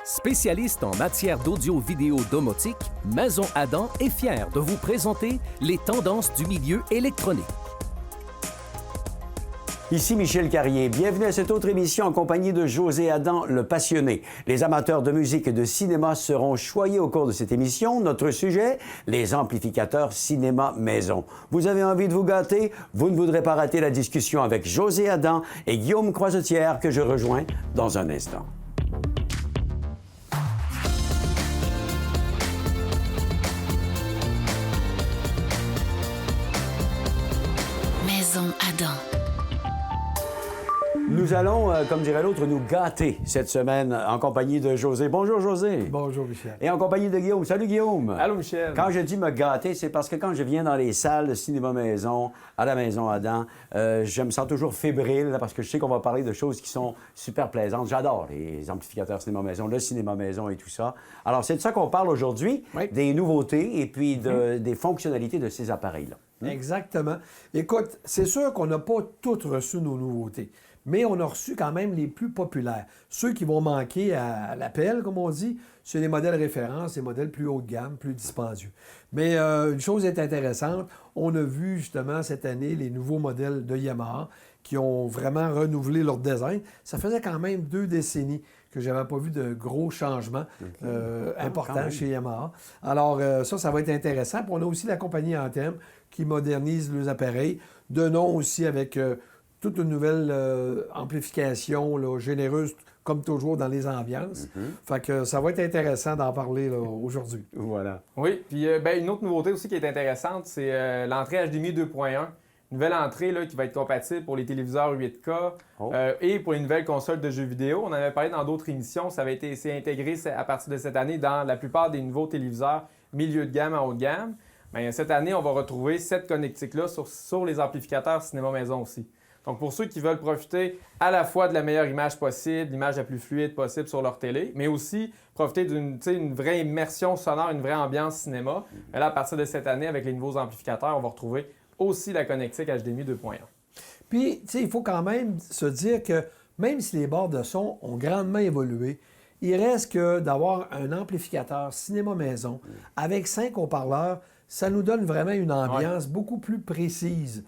Spécialiste en matière d'audio-vidéo domotique, Maison Adam est fier de vous présenter les tendances du milieu électronique. Ici Michel Carrier. Bienvenue à cette autre émission en compagnie de José Adam, le passionné. Les amateurs de musique et de cinéma seront choyés au cours de cette émission. Notre sujet, les amplificateurs cinéma maison. Vous avez envie de vous gâter? Vous ne voudrez pas rater la discussion avec José Adam et Guillaume Croisetière que je rejoins dans un instant. Maison Adam. Nous allons, comme dirait l'autre, nous gâter cette semaine en compagnie de José. Bonjour, José. Bonjour, Michel. Et en compagnie de Guillaume. Salut, Guillaume. Allô, Michel. Quand je dis me gâter, c'est parce que quand je viens dans les salles de cinéma maison, à la Maison Adam, je me sens toujours fébrile parce que je sais qu'on va parler de choses qui sont super plaisantes. J'adore les amplificateurs cinéma maison, le cinéma maison et tout ça. Alors, c'est de ça qu'on parle aujourd'hui, Oui. des nouveautés et puis des fonctionnalités de ces appareils-là. Exactement. Écoute, c'est sûr qu'on n'a pas toutes reçu nos nouveautés, mais on a reçu quand même les plus populaires. Ceux qui vont manquer à l'appel, comme on dit, c'est les modèles références, les modèles plus haut de gamme, plus dispendieux. Mais une chose est intéressante, on a vu justement cette année les nouveaux modèles de Yamaha qui ont vraiment renouvelé leur design. Ça faisait quand même 2 décennies que je n'avais pas vu de gros changements importants chez Yamaha. Alors ça va être intéressant. Puis on a aussi la compagnie Anthem qui modernise les appareils, de nom aussi avec toute une nouvelle amplification là, généreuse, comme toujours dans les ambiances. Fait que ça va être intéressant d'en parler là, aujourd'hui. Voilà. Oui, puis une autre nouveauté aussi qui est intéressante, c'est l'entrée HDMI 2.1. Nouvelle entrée là, qui va être compatible pour les téléviseurs 8K et pour les nouvelles consoles de jeux vidéo. On en avait parlé dans d'autres émissions. Ça avait été intégré à partir de cette année dans la plupart des nouveaux téléviseurs milieu de gamme à haut de gamme. Bien, cette année, on va retrouver cette connectique-là sur les amplificateurs cinéma maison aussi. Donc, pour ceux qui veulent profiter à la fois de la meilleure image possible, l'image la plus fluide possible sur leur télé, mais aussi profiter d'une vraie immersion sonore, une vraie ambiance cinéma, là, à partir de cette année, avec les nouveaux amplificateurs, on va retrouver aussi la connectique HDMI 2.1. Puis, tu sais, il faut quand même se dire que même si les bords de son ont grandement évolué, il reste que d'avoir un amplificateur cinéma maison avec 5 haut-parleurs, ça nous donne vraiment une ambiance beaucoup plus précise.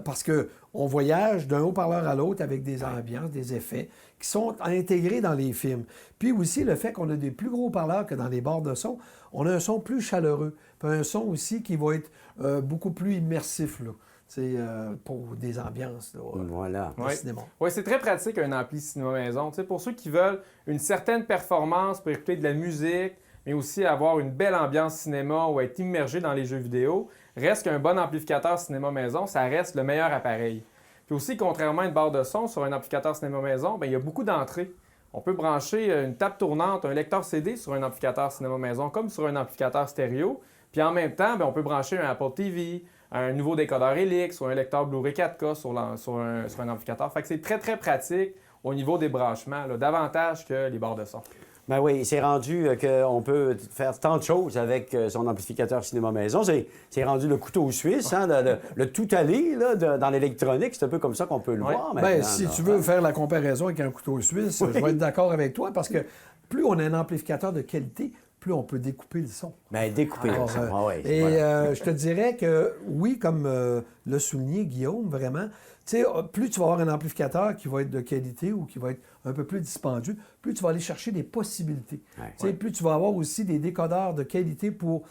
Parce qu'on voyage d'un haut-parleur à l'autre avec des ambiances, des effets qui sont intégrés dans les films. Puis aussi, le fait qu'on a des plus gros haut-parleurs que dans les bords de son, on a un son plus chaleureux. Puis un son aussi qui va être beaucoup plus immersif, là. Pour des ambiances là, Voilà. de cinéma. Oui, c'est très pratique un ampli cinéma maison. T'sais, pour ceux qui veulent une certaine performance pour écouter de la musique, mais aussi avoir une belle ambiance cinéma ou être immergé dans les jeux vidéo, reste qu'un bon amplificateur cinéma maison, ça reste le meilleur appareil. Puis aussi, contrairement à une barre de son sur un amplificateur cinéma maison, bien, il y a beaucoup d'entrées. On peut brancher une table tournante, un lecteur CD sur un amplificateur cinéma maison comme sur un amplificateur stéréo. Puis en même temps, bien, on peut brancher un Apple TV, un nouveau décodeur Helix ou un lecteur Blu-ray 4K sur un amplificateur. Fait que c'est très, très pratique au niveau des branchements, là, davantage que les barres de son. Ben oui, c'est rendu qu'on peut faire tant de choses avec son amplificateur cinéma maison. C'est rendu le couteau suisse, hein, le tout-aller là, dans l'électronique. C'est un peu comme ça qu'on peut le voir maintenant. Ben, si tu veux faire la comparaison avec un couteau suisse, je vais être d'accord avec toi parce que plus on a un amplificateur de qualité, plus on peut découper le son. Bien, découper le son. Ouais. Et je te dirais que oui, comme l'a souligné Guillaume, vraiment, tu sais, plus tu vas avoir un amplificateur qui va être de qualité ou qui va être un peu plus dispendieux, plus tu vas aller chercher des possibilités. Plus tu vas avoir aussi des décodeurs de qualité pour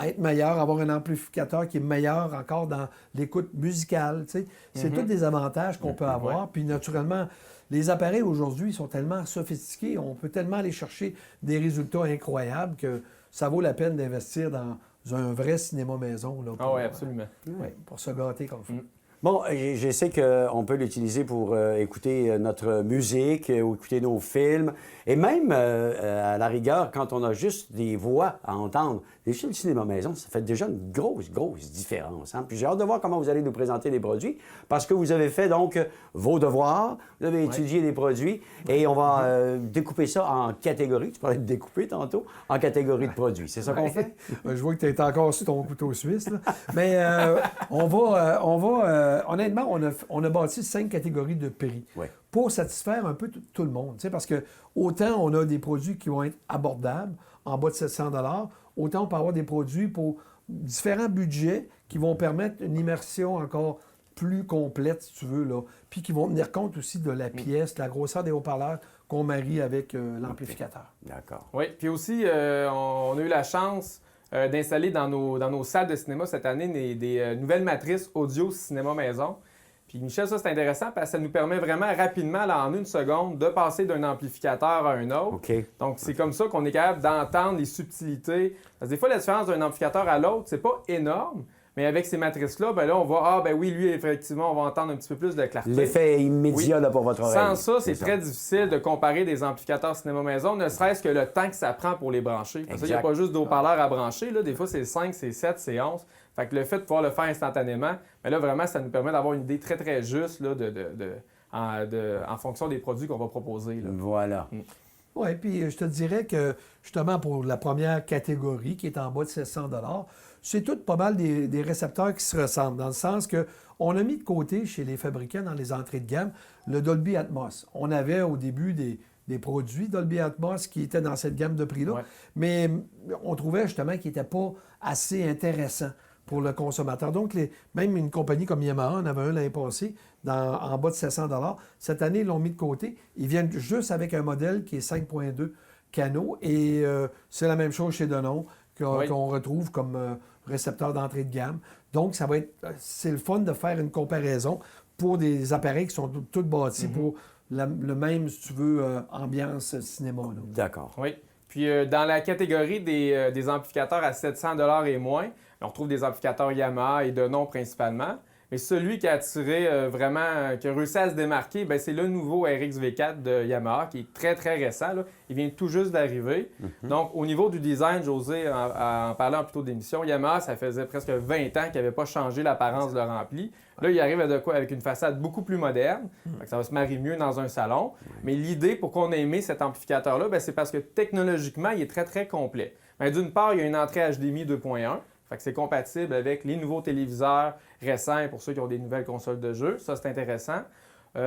être meilleur, avoir un amplificateur qui est meilleur encore dans l'écoute musicale. C'est tous des avantages qu'on peut avoir. Puis naturellement, les appareils aujourd'hui sont tellement sophistiqués, on peut tellement aller chercher des résultats incroyables que ça vaut la peine d'investir dans un vrai cinéma maison. Là, oui, absolument. Pour se gâter comme ça. Bon, je sais qu'on peut l'utiliser pour écouter notre musique ou écouter nos films. Et même, à la rigueur, quand on a juste des voix à entendre, déjà le cinéma maison, ça fait déjà une grosse, grosse différence. Hein? Puis j'ai hâte de voir comment vous allez nous présenter les produits, parce que vous avez fait donc vos devoirs, vous avez étudié les produits, et on va découper ça en catégories. Tu parlais de découper tantôt, en catégories de produits. C'est ça qu'on fait? Je vois que tu es encore sur ton couteau suisse. Là. Mais on va honnêtement, on a bâti 5 catégories de prix Ouais. pour satisfaire un peu tout le monde. Tu sais, parce que autant on a des produits qui vont être abordables, en bas de 700 autant on peut avoir des produits pour différents budgets qui vont permettre une immersion encore plus complète, si tu veux, là, puis qui vont tenir compte aussi de la pièce, de la grosseur des haut-parleurs qu'on marie avec l'amplificateur. D'accord. Oui, puis aussi, on a eu la chance d'installer dans nos salles de cinéma cette année des nouvelles matrices audio cinéma maison. Puis Michel, ça c'est intéressant parce que ça nous permet vraiment rapidement, là, en une seconde, de passer d'un amplificateur à un autre. OK. Donc c'est comme ça qu'on est capable d'entendre les subtilités. Parce que des fois, la différence d'un amplificateur à l'autre, c'est pas énorme. Mais avec ces matrices-là, ben là, on voit, ah ben oui, lui, effectivement, on va entendre un petit peu plus de clarté. L'effet est immédiat Oui. là, pour votre oreille. Sans ça, c'est très difficile de comparer des amplificateurs cinéma maison, ne serait-ce que le temps que ça prend pour les brancher. Parce qu'il n'y a Exact. pas juste d'haut-parleurs à brancher. Là. Des fois, c'est 5, c'est 7, c'est 11. Fait que le fait de pouvoir le faire instantanément, ben là, vraiment, ça nous permet d'avoir une idée très, très juste là, en fonction des produits qu'on va proposer. Là. Voilà. Oui, puis je te dirais que justement pour la première catégorie qui est en bas de 700 c'est tout pas mal des récepteurs qui se ressemblent, dans le sens que on a mis de côté chez les fabricants dans les entrées de gamme le Dolby Atmos. On avait au début des produits Dolby Atmos qui étaient dans cette gamme de prix-là, Ouais. mais on trouvait justement qu'ils n'étaient pas assez intéressants pour le consommateur. Donc, même une compagnie comme Yamaha en avait un l'année passée en bas de 700 Cette année, ils l'ont mis de côté. Ils viennent juste avec un modèle qui est 5.2 canaux et c'est la même chose chez Denon qu'on retrouve comme récepteur d'entrée de gamme. Donc, c'est le fun de faire une comparaison pour des appareils qui sont tous bâtis pour le même, si tu veux, ambiance cinéma. Là. D'accord. Oui. Puis dans la catégorie des amplificateurs à 700 et moins, on retrouve des amplificateurs Yamaha et Denon principalement. Mais celui qui a attiré qui a réussi à se démarquer, bien, c'est le nouveau RX V4 de Yamaha, qui est très, très récent. Là. Il vient tout juste d'arriver. Donc, au niveau du design, José en parlait en plus tôt d'émission, Yamaha, ça faisait presque 20 ans qu'il n'avait pas changé l'apparence de leur ampli. Là, il arrive avec une façade beaucoup plus moderne. Fait que ça va se marier mieux dans un salon. Mais l'idée, pourquoi on a aimé cet amplificateur-là, bien, c'est parce que technologiquement, il est très, très complet. Bien, d'une part, il y a une entrée HDMI 2.1. Fait que c'est compatible avec les nouveaux téléviseurs récents pour ceux qui ont des nouvelles consoles de jeu. Ça, c'est intéressant.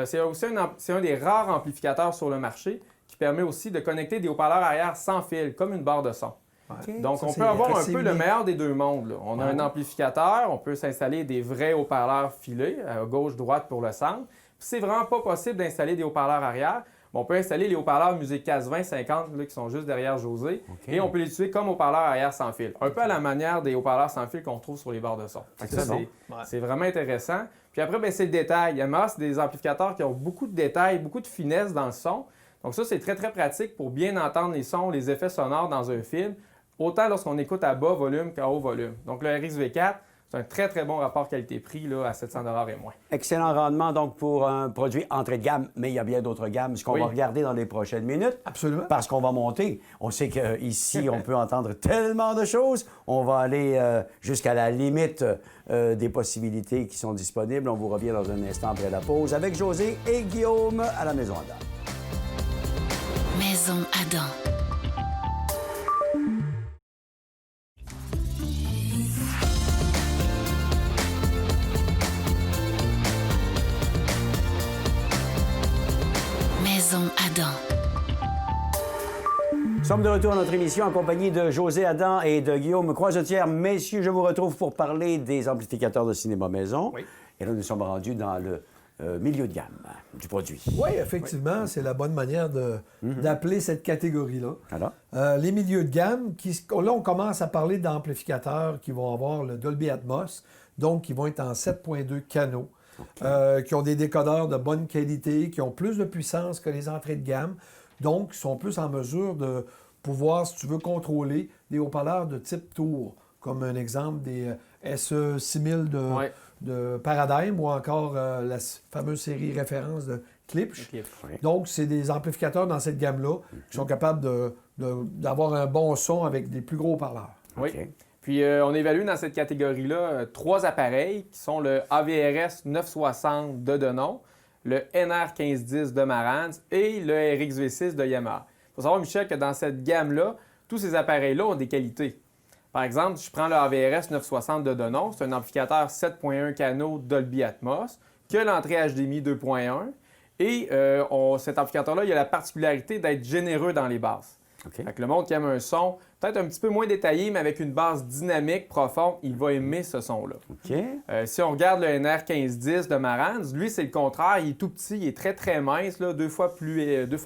C'est aussi un des rares amplificateurs sur le marché qui permet aussi de connecter des haut-parleurs arrière sans fil, comme une barre de son. OK. Donc, Ça, on c'est peut avoir un possible. peu le meilleur des deux mondes. Là. On a un amplificateur, on peut s'installer des vrais haut-parleurs filés, à gauche, droite pour le centre. Puis c'est vraiment pas possible d'installer des haut-parleurs arrière. On peut installer les haut-parleurs Musique 20, 50 là, qui sont juste derrière José. Et on peut les utiliser comme haut-parleurs arrière sans fil. Un peu à la manière des haut-parleurs sans fil qu'on trouve sur les barres de son. Fait que ça, c'est vraiment intéressant. Puis après, bien, c'est le détail. Yamaha, c'est des amplificateurs qui ont beaucoup de détails, beaucoup de finesse dans le son. Donc ça, c'est très, très pratique pour bien entendre les sons, les effets sonores dans un film, autant lorsqu'on écoute à bas volume qu'à haut volume. Donc le RX V4, c'est un très, très bon rapport qualité-prix là, à 700 et moins. Excellent rendement donc pour un produit entrée de gamme, mais il y a bien d'autres gammes, ce qu'on Oui. va regarder dans les prochaines minutes. Absolument. Parce qu'on va monter. On sait qu'ici, on peut entendre tellement de choses. On va aller jusqu'à la limite des possibilités qui sont disponibles. On vous revient dans un instant après la pause avec José et Guillaume à la Maison Adam. Maison Adam. Maison Adam. Nous sommes de retour à notre émission en compagnie de José Adam et de Guillaume Croisetière. Messieurs, je vous retrouve pour parler des amplificateurs de cinéma maison. Oui. Et là, nous sommes rendus dans le milieu de gamme du produit. Oui, effectivement, c'est la bonne manière d'appeler cette catégorie-là. Alors? Les milieux de gamme, là, on commence à parler d'amplificateurs qui vont avoir le Dolby Atmos, donc qui vont être en 7.2 canaux, qui ont des décodeurs de bonne qualité, qui ont plus de puissance que les entrées de gamme, donc qui sont plus en mesure de pouvoir, si tu veux, contrôler des haut-parleurs de type tour, comme un exemple des SE6000 de Paradigm ou encore la fameuse série référence de Klipsch. Donc, c'est des amplificateurs dans cette gamme-là qui sont capables d'avoir un bon son avec des plus gros parleurs. Oui. OK. Puis on évalue dans cette catégorie-là 3 appareils qui sont le AVRS 960 de Denon, le NR 1510 de Marantz et le RX V6 de Yamaha. Il faut savoir, Michel, que dans cette gamme-là, tous ces appareils-là ont des qualités. Par exemple, je prends le AVRS 960 de Denon, c'est un amplificateur 7.1 canaux Dolby Atmos, qui a l'entrée HDMI 2.1. Et cet amplificateur-là, il a la particularité d'être généreux dans les basses. OK. Fait que le monde qui aime un son peut-être un petit peu moins détaillé, mais avec une basse dynamique, profonde, il va aimer ce son-là. OK. Si on regarde le NR1510 de Marantz, lui, c'est le contraire. Il est tout petit, il est très, très mince, là, deux fois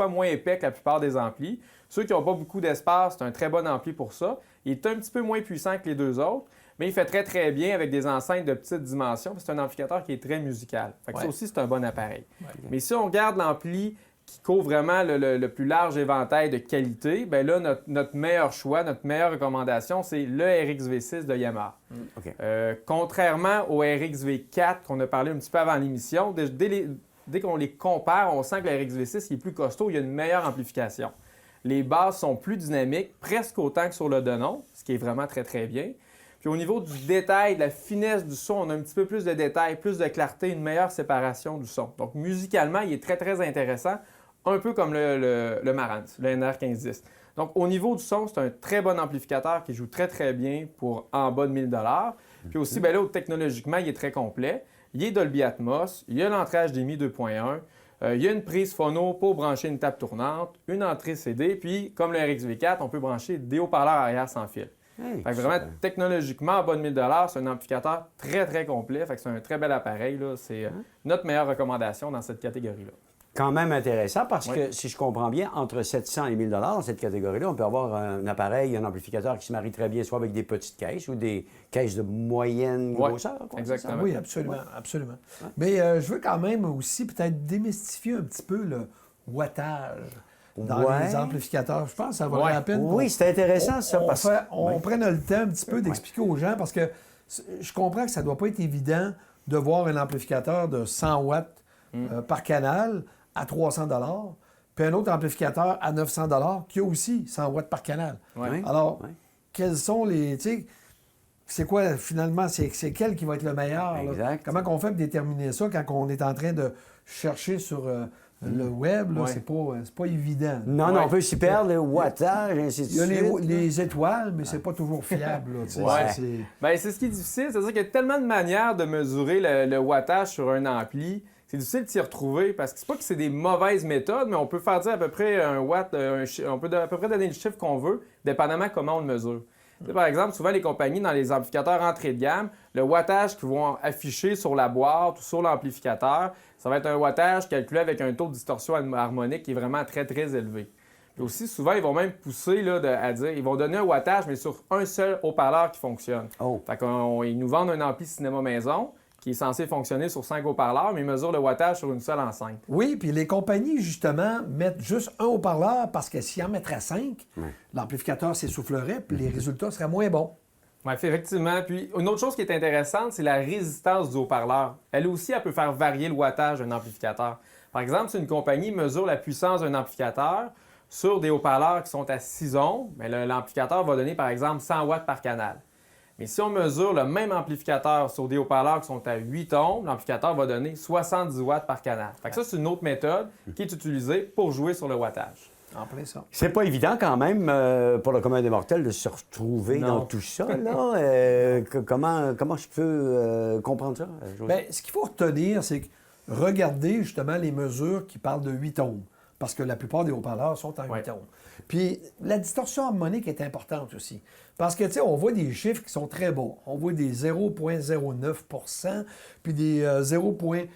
moins épais que la plupart des amplis. Ceux qui n'ont pas beaucoup d'espace, c'est un très bon ampli pour ça. Il est un petit peu moins puissant que les deux autres, mais il fait très, très bien avec des enceintes de petite dimension. C'est un amplificateur qui est très musical. Fait que ça aussi, c'est un bon appareil. Ouais. Mais si on regarde l'ampli qui couvre vraiment le plus large éventail de qualité, bien là, notre meilleur choix, notre meilleure recommandation, c'est le RXV6 de Yamaha. Okay. Contrairement au RXV4 qu'on a parlé un petit peu avant l'émission, dès qu'on les compare, on sent que le RXV6 il est plus costaud, il y a une meilleure amplification. Les basses sont plus dynamiques, presque autant que sur le Denon, ce qui est vraiment très, très bien. Puis au niveau du détail, de la finesse du son, on a un petit peu plus de détails, plus de clarté, une meilleure séparation du son. Donc musicalement, il est très, très intéressant, un peu comme le Marantz, le NR1510. Donc au niveau du son, c'est un très bon amplificateur qui joue très, très bien pour en bas de 1000 $. Puis aussi, bien là, technologiquement, il est très complet. Il est Dolby Atmos, il y a l'entrée HDMI 2.1, il y a une prise phono pour brancher une table tournante, une entrée CD, puis comme le RXV4, on peut brancher des haut-parleurs arrière sans fil. Hey, fait que vraiment, technologiquement, en bas de 1000 $, c'est un amplificateur très, très complet. Fait que c'est un très bel appareil. Là. C'est notre meilleure recommandation dans cette catégorie-là. Quand même intéressant parce que, si je comprends bien, entre 700 et 1000 $ dans cette catégorie-là, on peut avoir un appareil, un amplificateur qui se marie très bien soit avec des petites caisses ou des caisses de moyenne grosseur. Quoi, exactement. Oui, absolument. absolument. Ouais. Mais je veux quand même aussi peut-être démystifier un petit peu le wattage dans les amplificateurs. Je pense que ça vaut la peine. Oui, c'est intéressant ça. On prenne le temps un petit peu d'expliquer aux gens parce que je comprends que ça ne doit pas être évident de voir un amplificateur de 100 watts par canal à 300 $, puis un autre amplificateur à 900 $ qui a aussi 100 watts par canal. Ouais. Alors, quels sont les... C'est quoi, finalement, c'est quel qui va être le meilleur? Exact. Comment on fait pour déterminer ça quand on est en train de chercher sur le web? Là, c'est pas évident. Non, on peut s'y perdre, le wattage, ainsi de suite. Il y a les étoiles, mais c'est pas toujours fiable. Là, c'est ce qui est difficile. C'est-à-dire qu'il y a tellement de manières de mesurer le wattage sur un ampli. C'est difficile de s'y retrouver parce que c'est pas que c'est des mauvaises méthodes, mais on peut faire dire à peu près un watt, on peut à peu près donner le chiffre qu'on veut, dépendamment comment on le mesure. Par exemple, souvent les compagnies, dans les amplificateurs entrée de gamme, le wattage qu'ils vont afficher sur la boîte ou sur l'amplificateur, ça va être un wattage calculé avec un taux de distorsion harmonique qui est vraiment très, très élevé. Puis aussi, souvent, ils vont même pousser là, à dire, ils vont donner un wattage, mais sur un seul haut-parleur qui fonctionne. Fait qu'ils nous vendent un ampli cinéma maison qui est censé fonctionner sur 5 haut-parleurs, mais il mesure le wattage sur une seule enceinte. Oui, puis les compagnies, justement, mettent juste un haut-parleur parce que s'ils en mettraient 5, l'amplificateur s'essoufflerait, puis les résultats seraient moins bons. Oui, effectivement. Puis une autre chose qui est intéressante, c'est la résistance du haut-parleur. Elle aussi, elle peut faire varier le wattage d'un amplificateur. Par exemple, si une compagnie mesure la puissance d'un amplificateur sur des haut-parleurs qui sont à 6 ohms, l'amplificateur va donner, par exemple, 100 watts par canal. Mais si on mesure le même amplificateur sur des haut-parleurs qui sont à 8 ohms, l'amplificateur va donner 70 watts par canal. Fait que ça, c'est une autre méthode qui est utilisée pour jouer sur le wattage. En plein ça. C'est pas évident quand même pour le commun des mortels de se retrouver dans tout ça. Là. Comment je peux comprendre ça, José? Bien, ce qu'il faut retenir, c'est que regarder justement les mesures qui parlent de 8 ohms. Parce que la plupart des haut-parleurs sont en 8 ohms. Puis la distorsion harmonique est importante aussi. Parce que, tu sais, on voit des chiffres qui sont très bas. On voit des 0,09 % puis des 0,9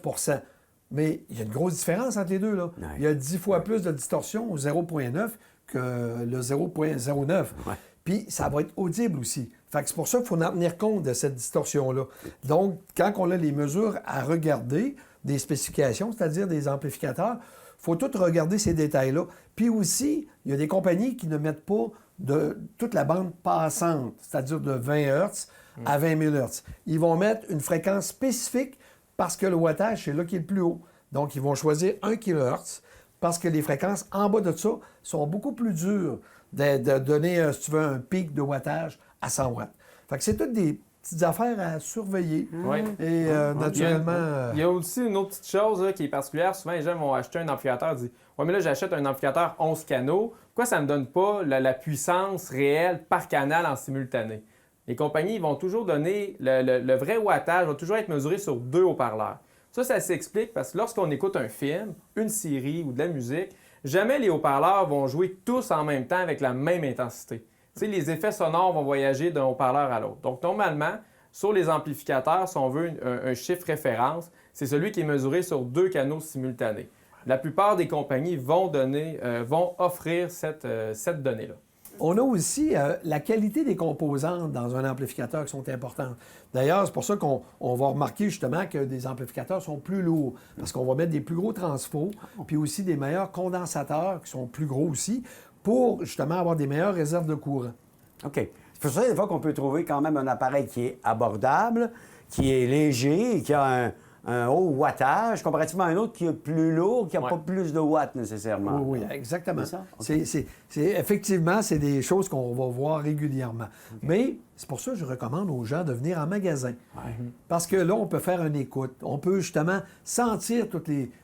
%. Mais il y a une grosse différence entre les deux, là. Ouais. Il y a 10 fois plus de distorsion au 0,9 que le 0,09. Ouais. Puis ça va être audible aussi. Fait que c'est pour ça qu'il faut en tenir compte de cette distorsion-là. Donc, quand on a les mesures à regarder, des spécifications, c'est-à-dire des amplificateurs, il faut tout regarder ces détails-là. Puis aussi, il y a des compagnies qui ne mettent pas toute la bande passante, c'est-à-dire de 20 Hz à 20 000 Hz. Ils vont mettre une fréquence spécifique parce que le wattage, c'est là qui est le plus haut. Donc, ils vont choisir 1 kHz parce que les fréquences en bas de ça sont beaucoup plus dures de donner, si tu veux, un pic de wattage à 100 watts. Fait que c'est toutes des petites affaires à surveiller. Ouais. Et naturellement... Il y a aussi une autre petite chose là, qui est particulière. Souvent, les gens vont acheter un amplificateur et disent ouais, mais là, j'achète un amplificateur 11 canaux. Pourquoi ça ne me donne pas la puissance réelle par canal en simultané? Les compagnies vont toujours donner le vrai wattage, va toujours être mesuré sur 2 haut-parleurs. Ça s'explique parce que lorsqu'on écoute un film, une série ou de la musique, jamais les haut-parleurs vont jouer tous en même temps avec la même intensité. Tu sais, les effets sonores vont voyager d'un haut-parleur à l'autre. Donc, normalement, sur les amplificateurs, si on veut un chiffre référence, c'est celui qui est mesuré sur 2 canaux simultanés. La plupart des compagnies vont offrir cette donnée-là. On a aussi la qualité des composantes dans un amplificateur qui sont importantes. D'ailleurs, c'est pour ça qu'on va remarquer justement que des amplificateurs sont plus lourds, parce qu'on va mettre des plus gros transfos, puis aussi des meilleurs condensateurs qui sont plus gros aussi, pour justement avoir des meilleures réserves de courant. OK. C'est pour ça, des fois, qu'on peut trouver quand même un appareil qui est abordable, qui est léger et qui a un haut wattage, comparativement à un autre qui est plus lourd, qui n'a pas plus de watts nécessairement. Oui, exactement. C'est ça? Okay. Effectivement, c'est des choses qu'on va voir régulièrement. Okay. Mais c'est pour ça que je recommande aux gens de venir en magasin. Ouais. Parce que là, on peut faire une écoute. On peut justement sentir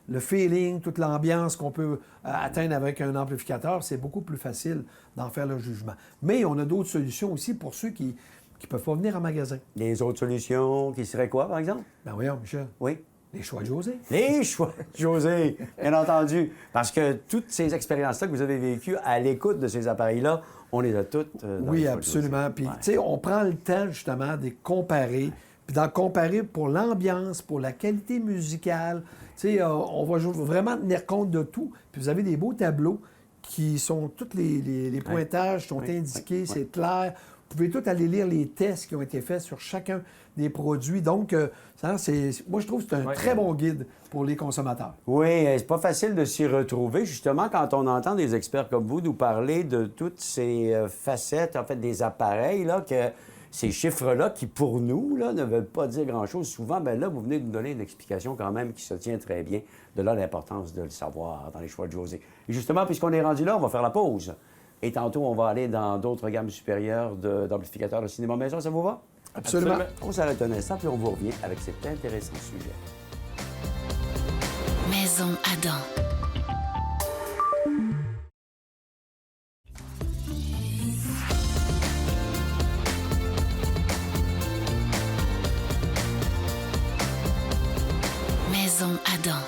le feeling, toute l'ambiance qu'on peut atteindre avec un amplificateur. C'est beaucoup plus facile d'en faire le jugement. Mais on a d'autres solutions aussi pour ceux qui ne peuvent pas venir en magasin. Les autres solutions qui seraient quoi, par exemple? Ben voyons, Michel. Oui. Les choix de José. Les choix de José, bien entendu. Parce que toutes ces expériences-là que vous avez vécues à l'écoute de ces appareils-là, on les a toutes dans oui, les absolument. Puis, tu sais, on prend le temps, justement, de les comparer. Puis d'en comparer pour l'ambiance, pour la qualité musicale. Tu sais, on va vraiment tenir compte de tout. Puis vous avez des beaux tableaux qui sont... Tous les pointages sont indiqués, c'est clair. Vous pouvez tout aller lire les tests qui ont été faits sur chacun des produits. Donc, moi, je trouve que c'est un très bon guide pour les consommateurs. Oui, c'est pas facile de s'y retrouver, justement, quand on entend des experts comme vous nous parler de toutes ces facettes, en fait, des appareils, là, que ces chiffres-là, qui, pour nous, là, ne veulent pas dire grand-chose. Souvent, bien là, vous venez de nous donner une explication quand même qui se tient très bien. De là, l'importance de le savoir dans les choix de José. Et justement, puisqu'on est rendu là, on va faire la pause. Et tantôt, on va aller dans d'autres gammes supérieures d'amplificateurs de cinéma maison. Ça vous va? Absolument. On s'arrête un instant, puis on vous revient avec cet intéressant sujet. Maison Adam. Maison Adam.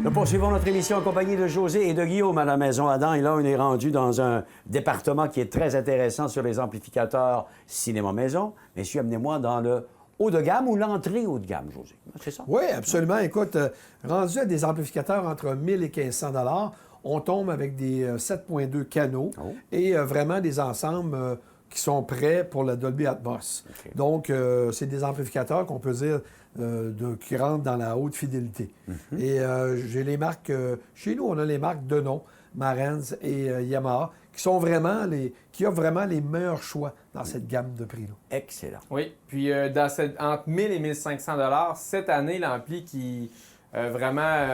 Nous poursuivons notre émission en compagnie de José et de Guillaume à la Maison Adam. Et là, on est rendu dans un département qui est très intéressant sur les amplificateurs cinéma maison. Messieurs, amenez-moi dans le haut de gamme ou l'entrée haut de gamme, José. C'est ça? Oui, absolument. Écoute, rendu à des amplificateurs entre 1 000 et 1 500 $, on tombe avec des 7.2 canaux et vraiment des ensembles qui sont prêts pour la Dolby Atmos. Okay. Donc, c'est des amplificateurs qu'on peut dire qui rentrent dans la haute fidélité. Et j'ai les marques... chez nous, on a les marques Denon, Marantz et Yamaha, qui offrent vraiment les meilleurs choix dans cette gamme de prix-là. Excellent. Oui, puis entre 1 000 et 1 500 $, cette année, l'ampli qui a vraiment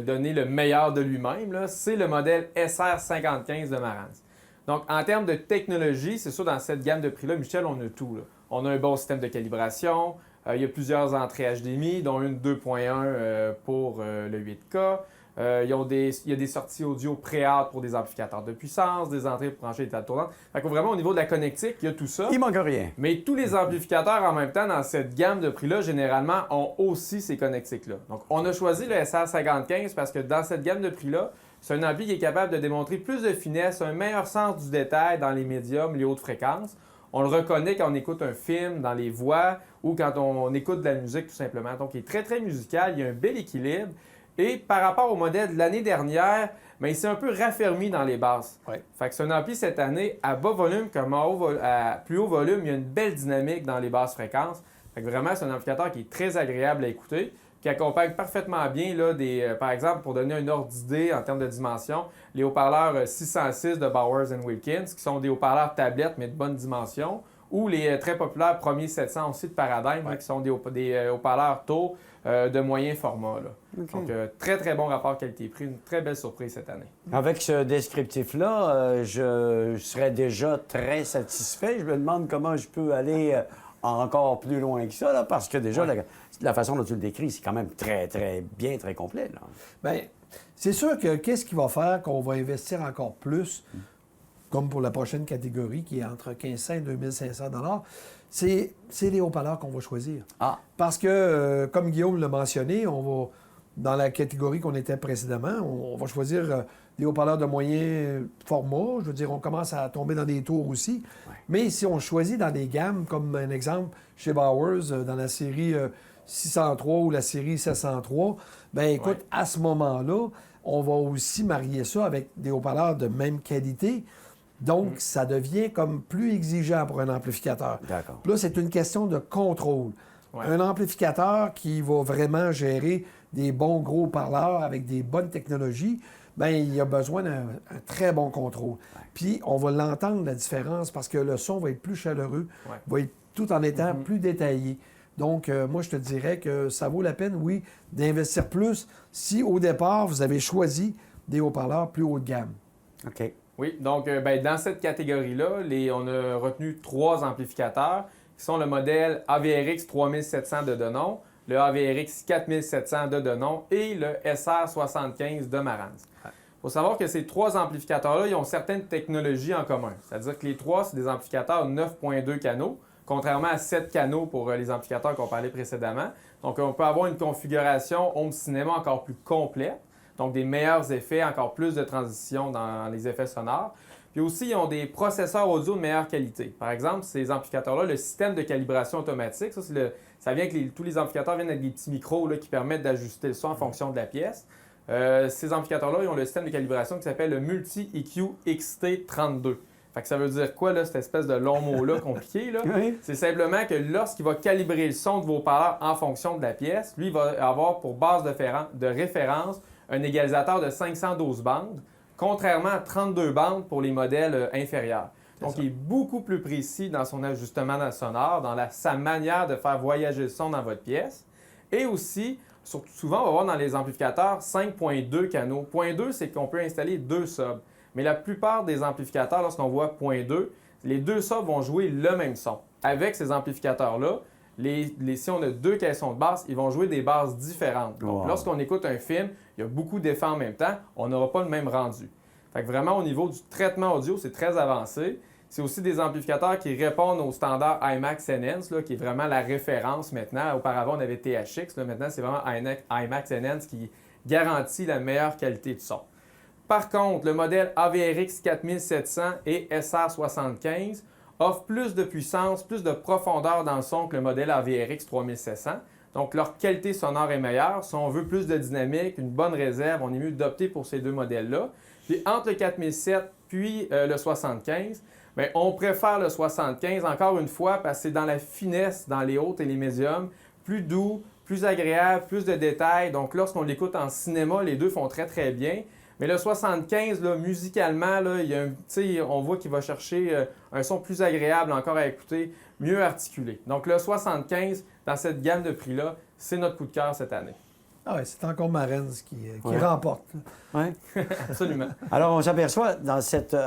donné le meilleur de lui-même, là, c'est le modèle SR55 de Marantz. Donc, en termes de technologie, c'est sûr, dans cette gamme de prix-là, Michel, on a tout. Là. On a un bon système de calibration. Il y a plusieurs entrées HDMI, dont une 2.1 pour le 8K. Il y a des sorties audio pré-out pour des amplificateurs de puissance, des entrées pour brancher des tables tournantes. Fait que vraiment, au niveau de la connectique, il y a tout ça. Il manque rien. Mais tous les amplificateurs, en même temps, dans cette gamme de prix-là, généralement, ont aussi ces connectiques-là. Donc, on a choisi le SR55 parce que dans cette gamme de prix-là, c'est un ampli qui est capable de démontrer plus de finesse, un meilleur sens du détail dans les médiums, les hautes fréquences. On le reconnaît quand on écoute un film, dans les voix ou quand on écoute de la musique tout simplement. Donc, il est très, très musical, il y a un bel équilibre. Et par rapport au modèle de l'année dernière, bien, il s'est un peu raffermi dans les basses. Ouais. Fait que c'est un ampli cette année, à bas volume comme à plus haut volume, il y a une belle dynamique dans les basses fréquences. Fait que vraiment, c'est un amplificateur qui est très agréable à écouter, qui accompagne parfaitement bien, là, par exemple, pour donner un ordre d'idée en termes de dimension, les haut-parleurs 606 de Bowers & Wilkins, qui sont des haut-parleurs tablettes, mais de bonne dimension, ou les très populaires premiers 700 aussi de Paradigm, là, qui sont des haut-parleurs taux de moyen format. Là. OK. Donc, très, très bon rapport qualité-prix. Une très belle surprise cette année. Avec ce descriptif-là, je serais déjà très satisfait. Je me demande comment je peux aller encore plus loin que ça, là, parce que déjà, la façon dont tu le décris, c'est quand même très, très bien, très complet. Là. Bien, c'est sûr que qu'est-ce qui va faire qu'on va investir encore plus, comme pour la prochaine catégorie, qui est entre 1500 et 2500 $, c'est les haut-parleurs qu'on va choisir. Ah. Parce que, comme Guillaume l'a mentionné, on va, dans la catégorie qu'on était précédemment, on va choisir des haut-parleurs de moyen format. Je veux dire, on commence à tomber dans des tours aussi. Ouais. Mais si on choisit dans des gammes, comme un exemple chez Bowers, dans la série 603 ou la série 703, bien écoute, à ce moment-là, on va aussi marier ça avec des haut-parleurs de même qualité. Donc, ça devient comme plus exigeant pour un amplificateur. D'accord. Là, c'est une question de contrôle. Ouais. Un amplificateur qui va vraiment gérer des bons gros parleurs avec des bonnes technologies, bien, il a besoin d'un très bon contrôle. Puis, on va l'entendre, la différence, parce que le son va être plus chaleureux, va être tout en étant plus détaillé. Donc, moi, je te dirais que ça vaut la peine, oui, d'investir plus si, au départ, vous avez choisi des haut-parleurs plus haut de gamme. OK. Oui, donc dans cette catégorie-là, on a retenu 3 amplificateurs qui sont le modèle AVRX 3700 de Denon, le AVRX 4700 de Denon et le SR75 de Marantz. Il faut savoir que ces 3 amplificateurs-là, ils ont certaines technologies en commun. C'est-à-dire que les 3, c'est des amplificateurs 9.2 canaux, contrairement à 7 canaux pour les amplificateurs qu'on parlait précédemment. Donc, on peut avoir une configuration home cinéma encore plus complète. Donc, des meilleurs effets, encore plus de transition dans les effets sonores. Puis aussi, ils ont des processeurs audio de meilleure qualité. Par exemple, ces amplificateurs-là, le système de calibration automatique, ça vient que tous les amplificateurs viennent avec des petits micros là, qui permettent d'ajuster le son en fonction de la pièce. Ces amplificateurs-là, ils ont le système de calibration qui s'appelle le Multi-EQ XT32. Fait que ça veut dire quoi, là, cette espèce de long mot-là compliqué? Là? Oui. C'est simplement que lorsqu'il va calibrer le son de vos parleurs en fonction de la pièce, lui, il va avoir pour base de référence un égalisateur de 512 bandes, contrairement à 32 bandes pour les modèles inférieurs. Donc, il est beaucoup plus précis dans son ajustement sonore, dans sa manière de faire voyager le son dans votre pièce. Et aussi, souvent, on va voir dans les amplificateurs 5.2 canaux. Point 2, c'est qu'on peut installer 2 subs. Mais la plupart des amplificateurs, lorsqu'on voit point 2, les 2 subs vont jouer le même son. Avec ces amplificateurs-là, si on a 2 caissons de basse, ils vont jouer des basses différentes. Donc, lorsqu'on écoute un film, il y a beaucoup d'effets en même temps, on n'aura pas le même rendu. Fait que vraiment, au niveau du traitement audio, c'est très avancé. C'est aussi des amplificateurs qui répondent au standard IMAX Enhance, là, qui est vraiment la référence maintenant. Auparavant, on avait THX. Là, maintenant, c'est vraiment IMAX Enhance qui garantit la meilleure qualité de son. Par contre, le modèle AVRX 4700 et SR75 offrent plus de puissance, plus de profondeur dans le son que le modèle AVRX 3700. Donc, leur qualité sonore est meilleure. Si on veut plus de dynamique, une bonne réserve, on est mieux d'opter pour ces 2 modèles-là. Puis, entre le 4007 puis le 75, bien, on préfère le 75, encore une fois, parce que c'est dans la finesse, dans les hautes et les médiums, plus doux, plus agréable, plus de détails. Donc, lorsqu'on l'écoute en cinéma, les 2 font très, très bien. Mais le 75, là, musicalement, là, on voit qu'il va chercher un son plus agréable encore à écouter, mieux articulé. Donc le 75, dans cette gamme de prix-là, c'est notre coup de cœur cette année. Ah oui, c'est encore Marantz qui remporte. Oui. Absolument. Alors, on s'aperçoit,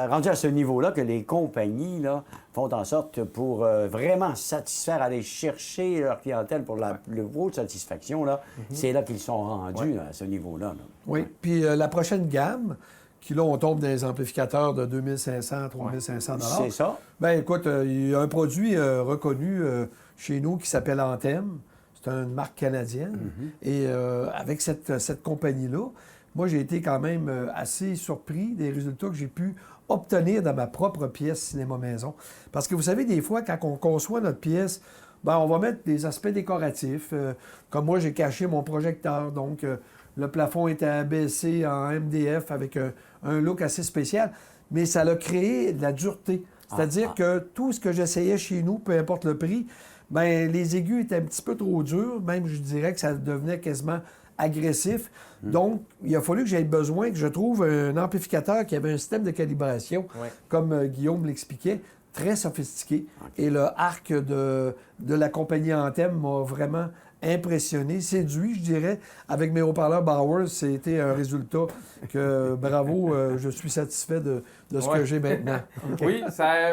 rendu à ce niveau-là, que les compagnies là, font en sorte pour vraiment satisfaire, aller chercher leur clientèle pour le niveau de satisfaction, là, c'est là qu'ils sont rendus à ce niveau-là. Là. Oui, puis la prochaine gamme, qui là, on tombe dans les amplificateurs de 2500, 3500 $. C'est ça. Bien, écoute, il y a un produit reconnu chez nous qui s'appelle Anthem. C'est une marque canadienne. Et avec cette compagnie-là, moi, j'ai été quand même assez surpris des résultats que j'ai pu obtenir dans ma propre pièce cinéma-maison. Parce que vous savez, des fois, quand on conçoit notre pièce, bien, on va mettre des aspects décoratifs. Comme moi, j'ai caché mon projecteur. Donc, le plafond était abaissé en MDF avec un look assez spécial. Mais ça a créé de la dureté. C'est-à-dire que tout ce que j'essayais chez nous, peu importe le prix, bien, les aigus étaient un petit peu trop durs. Même, je dirais que ça devenait quasiment agressif. Donc, il a fallu que j'aie besoin, que je trouve un amplificateur qui avait un système de calibration, comme Guillaume l'expliquait, très sophistiqué. Et le arc de la compagnie Anthem m'a vraiment impressionné, séduit, je dirais. Avec mes haut-parleurs Bowers, c'était un résultat que, bravo, je suis satisfait de ce que j'ai maintenant. Oui,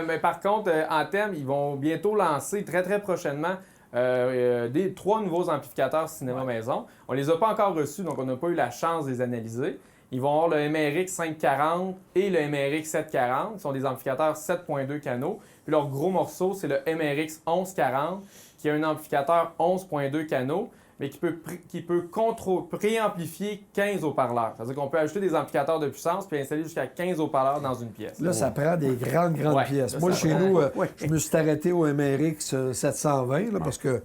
mais par contre, Anthem, ils vont bientôt lancer très, très prochainement 3 nouveaux amplificateurs cinéma maison. On les a pas encore reçus, donc on n'a pas eu la chance de les analyser. Ils vont avoir le MRX 540 et le MRX 740. Ce sont des amplificateurs 7.2 canaux. Puis leur gros morceau, c'est le MRX 1140, qui a un amplificateur 11.2 canaux, mais qui peut préamplifier 15 haut-parleurs. C'est-à-dire qu'on peut ajouter des amplificateurs de puissance puis installer jusqu'à 15 haut-parleurs dans une pièce. Là, ça prend des grandes pièces. Moi, chez nous, je me suis arrêté au MRX 720 là, parce que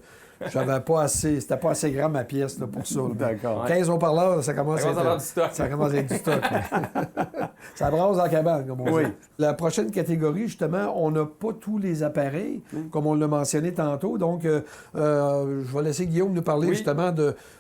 j'avais pas assez... C'était pas assez grand ma pièce là, pour ça. D'accord. 15 haut-parleurs, ça commence à être... du stock. Ça commence à être du stock. Ça brasse dans la cabane, comme on dit. La prochaine catégorie, justement, on n'a pas tous les appareils, comme on l'a mentionné tantôt. Donc, je vais laisser Guillaume nous parler justement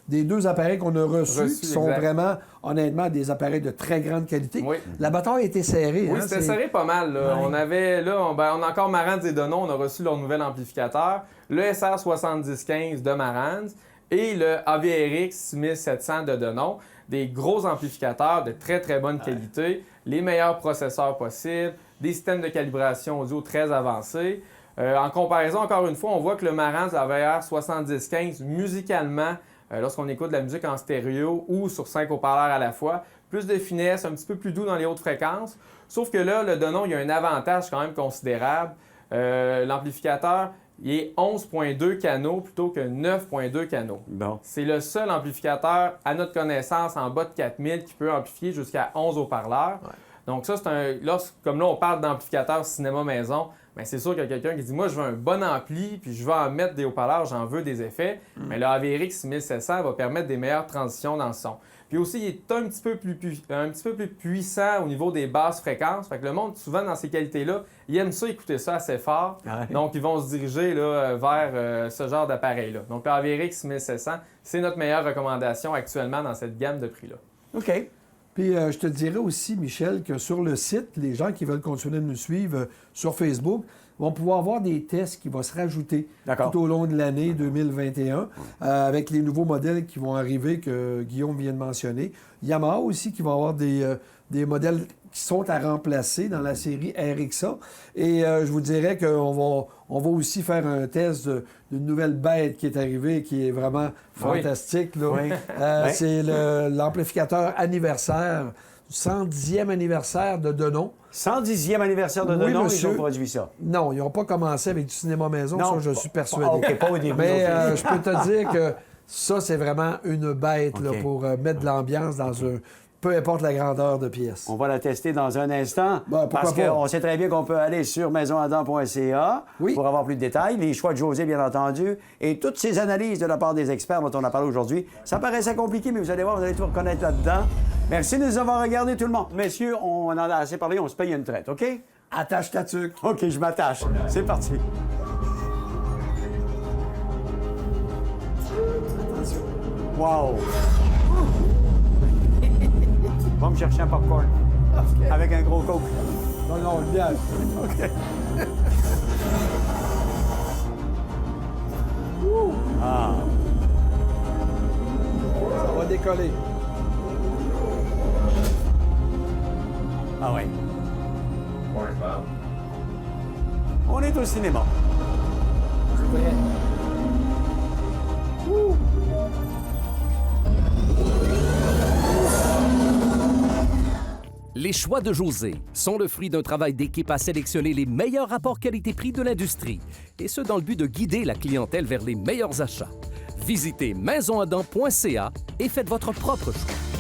des 2 appareils qu'on a reçus, qui sont vraiment, honnêtement, des appareils de très grande qualité. Oui. La bataille a été serrée. Oui, c'était serré pas mal. Là. On a encore Marantz et Denon, on a reçu leur nouvel amplificateur, le SR7015 de Marantz et le AVRX 6700 de Denon. Des gros amplificateurs de très, très bonne qualité, les meilleurs processeurs possibles, des systèmes de calibration audio très avancés. En comparaison, encore une fois, on voit que le Marantz AVR 7015, musicalement, lorsqu'on écoute de la musique en stéréo ou sur 5 haut-parleurs à la fois, plus de finesse, un petit peu plus doux dans les hautes fréquences. Sauf que là, le Denon, il y a un avantage quand même considérable. L'amplificateur, il est 11.2 canaux plutôt que 9.2 canaux. Bon. C'est le seul amplificateur, à notre connaissance, en bas de 4000 qui peut amplifier jusqu'à 11 haut-parleurs. Ouais. Donc ça, comme là, on parle d'amplificateur cinéma maison, bien, c'est sûr qu'il y a quelqu'un qui dit « Moi, je veux un bon ampli, puis je veux en mettre des haut-parleurs, j'en veux des effets. Mais le AVRX 6700 va permettre des meilleures transitions dans le son. Puis aussi, il est un petit peu plus puissant au niveau des basses fréquences. Fait que le monde, souvent, dans ces qualités-là, il aime ça, écouter ça assez fort. Ouais. Donc, ils vont se diriger là, vers ce genre d'appareil-là. Donc, le AVRX 6700, c'est notre meilleure recommandation actuellement dans cette gamme de prix-là. OK. Puis, je te dirais aussi, Michel, que sur le site, les gens qui veulent continuer de nous suivre sur Facebook vont pouvoir voir des tests qui vont se rajouter tout au long de l'année 2021 avec les nouveaux modèles qui vont arriver que Guillaume vient de mentionner. Yamaha aussi qui va avoir des modèles qui sont à remplacer dans la série RXA. Et je vous dirais qu'on va aussi faire un test d'une nouvelle bête qui est arrivée, qui est vraiment fantastique. Là. Oui. C'est l'amplificateur anniversaire, 110e anniversaire de Denon. 110e anniversaire de Denon, monsieur. Ils ont produit ça? Non, ils n'ont pas commencé avec du cinéma maison, ça, je suis persuadé. OK, pas au début. Mais je peux te dire que ça, c'est vraiment une bête là, pour mettre de l'ambiance dans un... Peu importe la grandeur de pièce. On va la tester dans un instant. Parce qu'on sait très bien qu'on peut aller sur maisonadam.ca pour avoir plus de détails. Les choix de José, bien entendu. Et toutes ces analyses de la part des experts dont on a parlé aujourd'hui. Ça paraissait compliqué, mais vous allez voir, vous allez tout reconnaître là-dedans. Merci de nous avoir regardés, tout le monde. Messieurs, on en a assez parlé, on se paye une traite, OK? Attache ta tuque. OK, je m'attache. C'est parti. Attention. Wow! Va me chercher un popcorn. Okay. Avec un gros coke. Non, le gage. OK. Ah. Ça va décoller. Ah oui. On est au cinéma. C'est vrai. Les choix de José sont le fruit d'un travail d'équipe à sélectionner les meilleurs rapports qualité-prix de l'industrie, et ce dans le but de guider la clientèle vers les meilleurs achats. Visitez maisonadam.ca et faites votre propre choix.